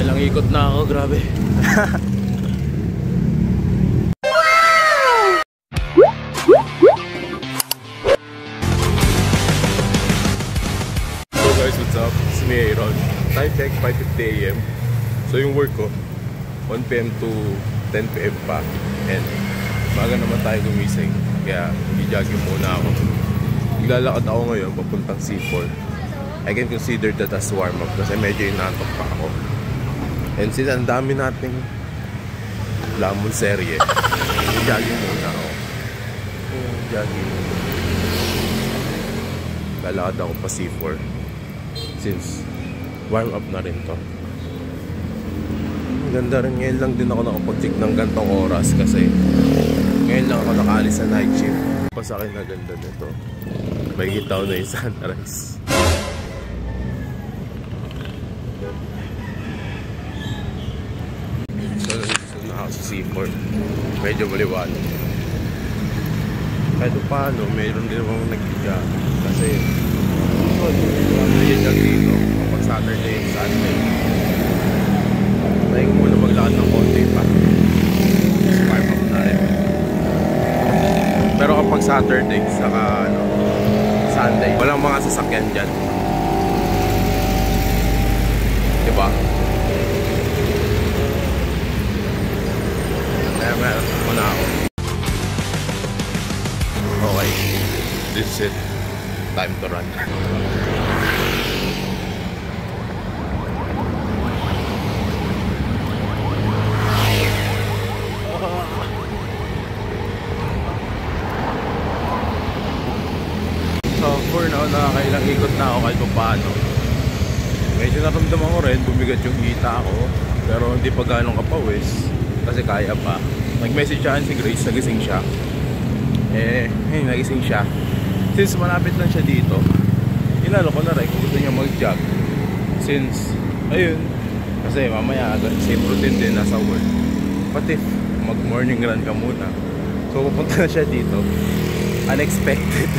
Nakailang ikot na ako, grabe. So guys, what's up? It's me, Aaron. Time check, 5:50 AM. So yung work ko, 1 PM to 10 PM pa. And maga naman tayo gumising. Kaya i-jogging muna ako. Naglalakad ako ngayon papuntang C4. I can consider that as warm-up kasi medyo inaantok pa ako. And since ang dami nating lamon serye, i-jogging muna ako. Jogging. Lalakad ako pa C4 since warm-up na rin to. Ganda rin, ngayon lang din ako nakapag-check ng gantong oras kasi ngayon lang ako nakaalis sa night shift. Pa sa akin na ganda nito, may hitaw na yung sunrise. So na ako sa C4, medyo maliwanag. Kahit paano, mayroon din akong nag-jog kasi nag-jog dito kapag Saturday and Sunday. Tayo ko muna maglakad ng konti pa. Warm up na rin. Pero kapag Saturday, saka Sunday, walang mga sasakyan dyan. Diba? Kaya meron muna ako. Okay, this is it. Time to run. So for now, nakakailang ikot na ako kahit paano. Medyo naramdaman ko rin, bumigat yung hita ako. Pero hindi pa ganong kapawis kasi kaya pa. Nag-message siya si Grace, nagising siya. Nagising siya. Since malapit lang siya dito, inalo ko na rin kung gusto niya mag-jog. Since, ayun, kasi mamaya same routine din nasa work. Pati mag-morning run ka muna. So pupunta na siya dito. Unexpected.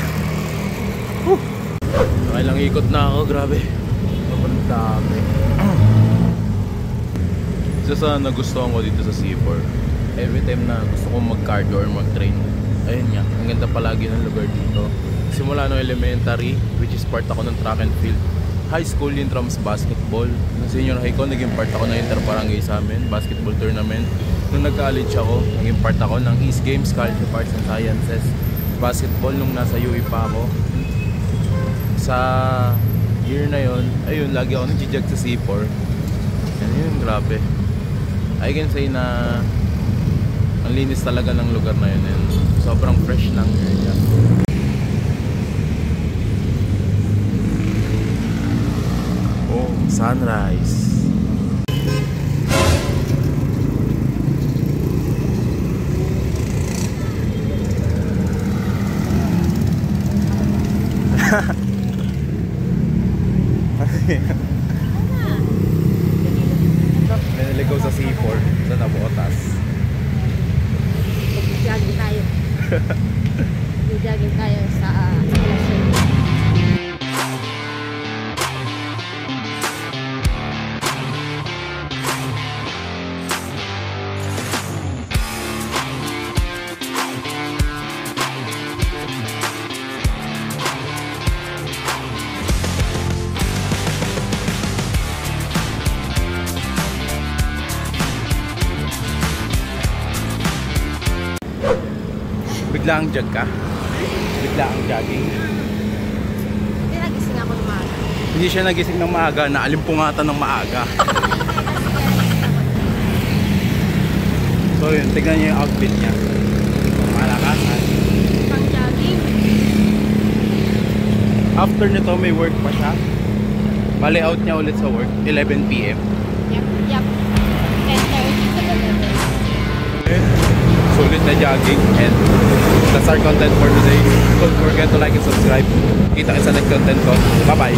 Nakailang ikot na ako, grabe. Sobrang dami. Isa sa nagustuhan ko dito sa C4, every time na gusto kong mag-cardio or mag-train, ayun nga, ang ganda palagi ng lugar dito. Simula no elementary, which is part ako ng track and field. High school, yung drums basketball. Nung senior high ko, naging part ako ng inter-barangay sa amin, basketball tournament. Nung nag-college ako, naging part ako ng East Games, College of Arts and Sciences. Basketball nung nasa UE pa ako. Sa year na yon, ayun, lagi ako nag-jog sa C4. And yun, grabe. I can say na ang linis talaga ng lugar na yun. And sobrang fresh lang area. Oh, sunrise. May naligaw sa C4 sa Nabotas. Jogging tayo. Jogging tayo sa Bigla ang jog ka? Bigla ang jogging? Hindi nagising ako ng maaga. Hindi siya nagising ng maaga, naalimpungatan ng maaga. So yun, tignan niyo yung outfit niya. Malakasan. Pang jogging. After nito may work pa siya. Bali out niya ulit sa work, 11 PM. Yep. 10:30. Sulit na jogging, and that's our content for today. Don't forget to like and subscribe. Kita kita sa next content ko. Bye bye.